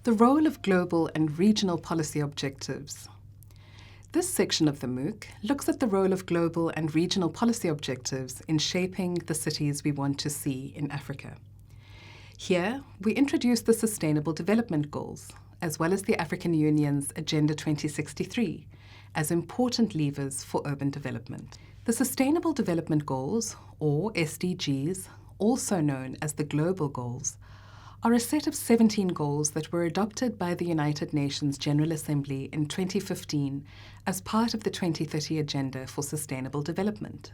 The role of global and regional policy objectives. This section of the MOOC looks at the role of global and regional policy objectives in shaping the cities we want to see in Africa. Here, we introduce the Sustainable Development Goals, as well as the African Union's Agenda 2063, as important levers for urban development. The Sustainable Development Goals, or SDGs, also known as the Global Goals, are a set of 17 goals that were adopted by the United Nations General Assembly in 2015 as part of the 2030 Agenda for Sustainable Development.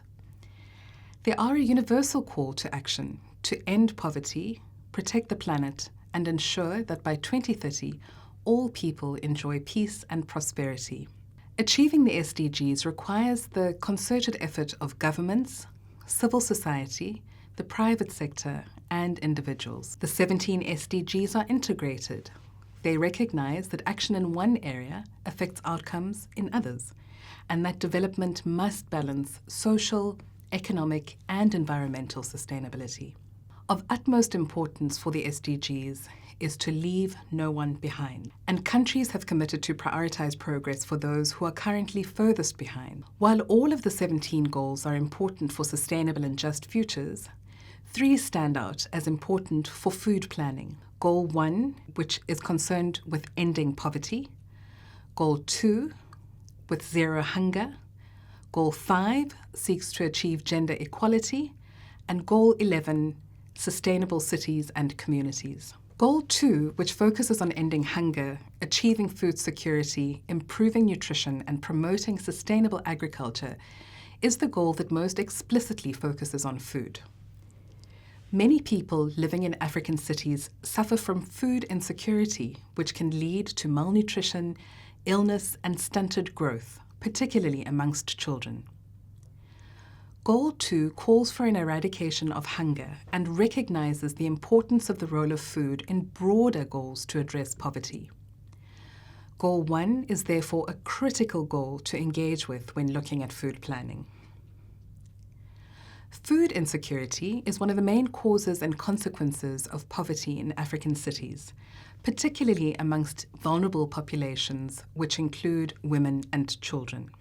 They are a universal call to action to end poverty, protect the planet, and ensure that by 2030, all people enjoy peace and prosperity. Achieving the SDGs requires the concerted effort of governments, civil society, the private sector, and individuals. The 17 SDGs are integrated. They recognize that action in one area affects outcomes in others, and that development must balance social, economic, and environmental sustainability. Of utmost importance for the SDGs is to leave no one behind, and countries have committed to prioritize progress for those who are currently furthest behind. While all of the 17 goals are important for sustainable and just futures, 3 stand out as important for food planning. Goal 1, which is concerned with ending poverty. Goal 2, with zero hunger. Goal 5 seeks to achieve gender equality. And Goal 11, sustainable cities and communities. Goal 2, which focuses on ending hunger, achieving food security, improving nutrition, and promoting sustainable agriculture, is the goal that most explicitly focuses on food. Many people living in African cities suffer from food insecurity, which can lead to malnutrition, illness, and stunted growth, particularly amongst children. Goal 2 calls for an eradication of hunger and recognizes the importance of the role of food in broader goals to address poverty. Goal 1 is therefore a critical goal to engage with when looking at food planning. Food insecurity is one of the main causes and consequences of poverty in African cities, particularly amongst vulnerable populations, which include women and children.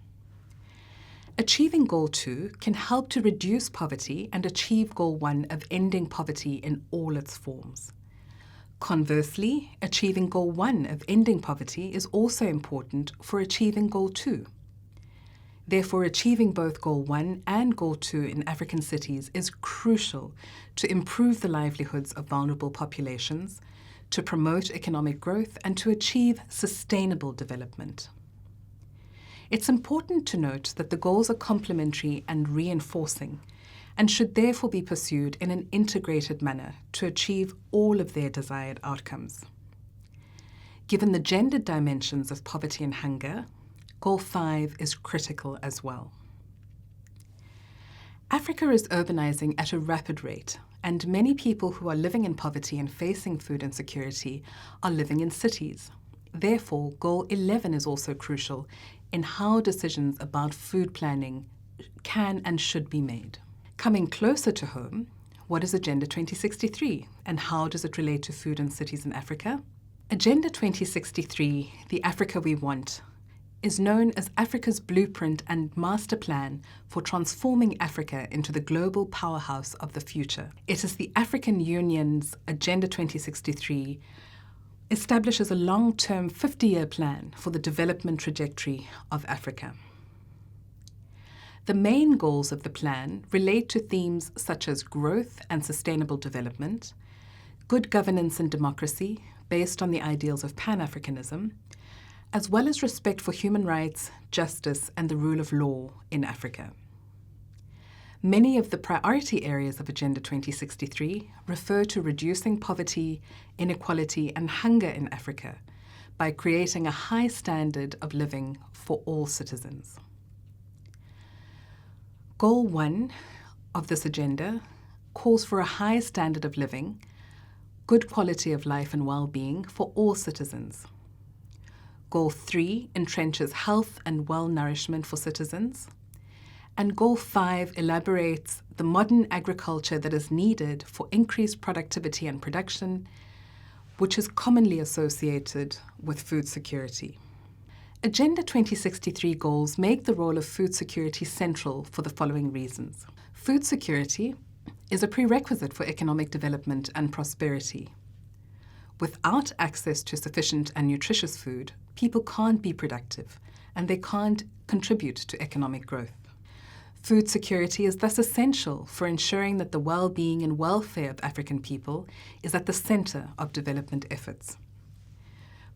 Achieving Goal 2 can help to reduce poverty and achieve Goal 1 of ending poverty in all its forms. Conversely, achieving Goal 1 of ending poverty is also important for achieving Goal 2. Therefore, achieving both Goal 1 and Goal 2 in African cities is crucial to improve the livelihoods of vulnerable populations, to promote economic growth, and to achieve sustainable development. It's important to note that the goals are complementary and reinforcing, and should therefore be pursued in an integrated manner to achieve all of their desired outcomes. Given the gendered dimensions of poverty and hunger, Goal 5 is critical as well. Africa is urbanizing at a rapid rate, and many people who are living in poverty and facing food insecurity are living in cities. Therefore, Goal 11 is also crucial in how decisions about food planning can and should be made. Coming closer to home, what is Agenda 2063 and how does it relate to food and cities in Africa? Agenda 2063, the Africa we want, is known as Africa's blueprint and master plan for transforming Africa into the global powerhouse of the future. It is the African Union's Agenda 2063 establishes a long-term 50-year plan for the development trajectory of Africa. The main goals of the plan relate to themes such as growth and sustainable development, good governance and democracy based on the ideals of Pan-Africanism, as well as respect for human rights, justice, and the rule of law in Africa. Many of the priority areas of Agenda 2063 refer to reducing poverty, inequality, and hunger in Africa by creating a high standard of living for all citizens. Goal 1 of this agenda calls for a high standard of living, good quality of life and well-being for all citizens. Goal 3 entrenches health and well-nourishment for citizens. And Goal 5 elaborates the modern agriculture that is needed for increased productivity and production, which is commonly associated with food security. Agenda 2063 goals make the role of food security central for the following reasons. Food security is a prerequisite for economic development and prosperity. Without access to sufficient and nutritious food, people can't be productive and they can't contribute to economic growth. Food security is thus essential for ensuring that the well-being and welfare of African people is at the center of development efforts.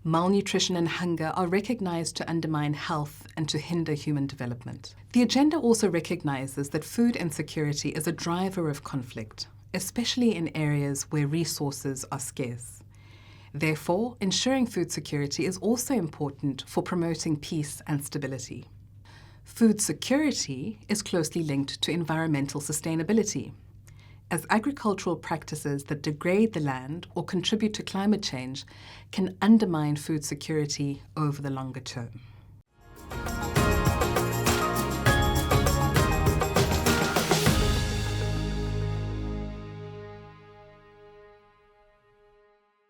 Malnutrition and hunger are recognized to undermine health and to hinder human development. The agenda also recognizes that food insecurity is a driver of conflict, especially in areas where resources are scarce. Therefore, ensuring food security is also important for promoting peace and stability. Food security is closely linked to environmental sustainability, as agricultural practices that degrade the land or contribute to climate change can undermine food security over the longer term.